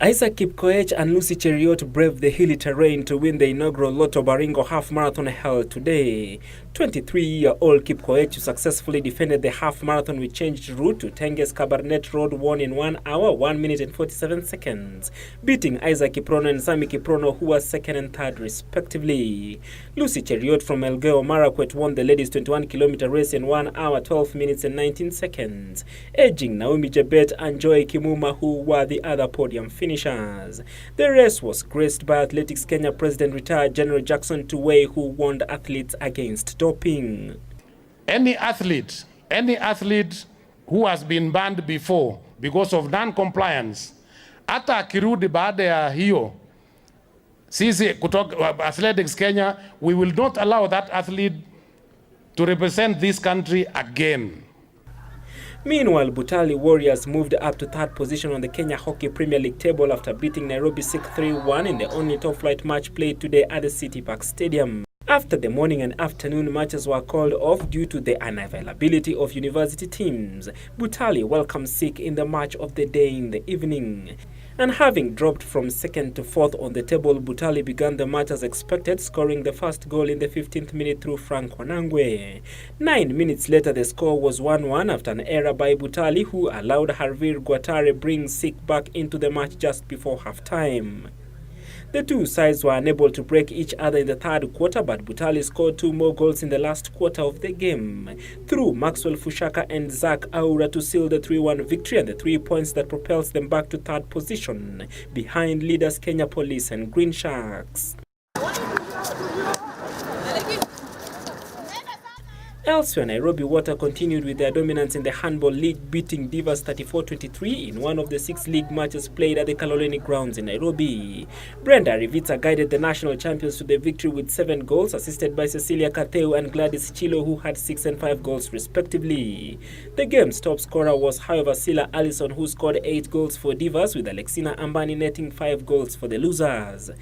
Kipkoech and Lucy Cheruiyot braved the hilly terrain to win the inaugural Lotto Baringo half marathon held today. 23-year-old Kipkoech successfully defended the half marathon with changed route to Tenges Cabernet Road, won in 1 hour, 1 minute and 47 seconds, beating Kiprono and Sammy Kiprono, who was second and third respectively. Lucy Cheruiyot from Elgeyo Marakwet won the ladies 21-kilometer race in 1 hour, 12 minutes and 19 seconds, edging Naomi, Jebet and Kimuma, who were the other podium finishers. The race was graced by Athletics Kenya President retired General Jackson Tuwei, who warned athletes against doping. Any athlete who has been banned before because of non-compliance, hata akirudi baada ya hiyo, sisi kutoka Athletics Kenya, we will not allow that athlete to represent this country again. Meanwhile, Butali Warriors moved up to third position on the Kenya Hockey Premier League table after beating Nairobi 6-3-1 in the only top-flight match played today at the City Park Stadium. After the morning and afternoon matches were called off due to the unavailability of university teams, Butali welcomed Sikh in the match of the day in the evening. And having dropped from second to fourth on the table, Butali began the match as expected, scoring the first goal in the 15th minute through Frank Wanangwe. 9 minutes later, the score was 1-1 after an error by Butali, who allowed Harvir Guatare bring Sikh back into the match just before half-time. The two sides were unable to break each other in the third quarter, but Butali scored 2 more goals in the last quarter of the game, through Maxwell Fushaka and Zach Aura to seal the 3-1 victory and the 3 points that propels them back to third position, behind leaders Kenya Police and Green Sharks. Elsewhere, Nairobi Water continued with their dominance in the Handball League, beating Divas 34-23 in one of the 6 league matches played at the Kaloleni grounds in Nairobi. Brenda Rivitsa guided the national champions to the victory with 7 goals, assisted by Cecilia Katheu and Gladys Chilo, who had 6 and 5 goals respectively. The game's top scorer was, however, Sila Allison, who scored 8 goals for Divas, with Alexina Ambani netting 5 goals for the losers.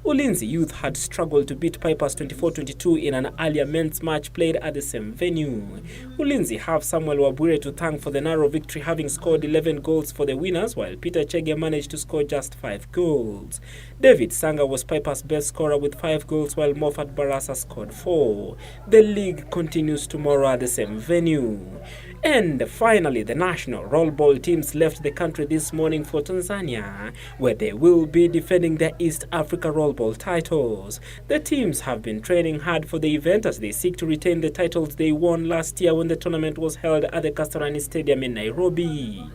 Ulinzi Youth had struggled to beat Pipers 24-22 in an earlier men's match played at the same venue. Ulinzi have Samuel Wabure to thank for the narrow victory, having scored 11 goals for the winners, while Peter Chege managed to score just 5 goals. David Sanga was Piper's best scorer with 5 goals, while Moffat Barasa scored 4. The league continues tomorrow at the same venue. And finally, the national rollball teams left the country this morning for Tanzania, where they will be defending their East Africa rollball titles. The teams have been training hard for the event as they seek to retain the titles they won last year when the tournament was held at the Kasarani Stadium in Nairobi.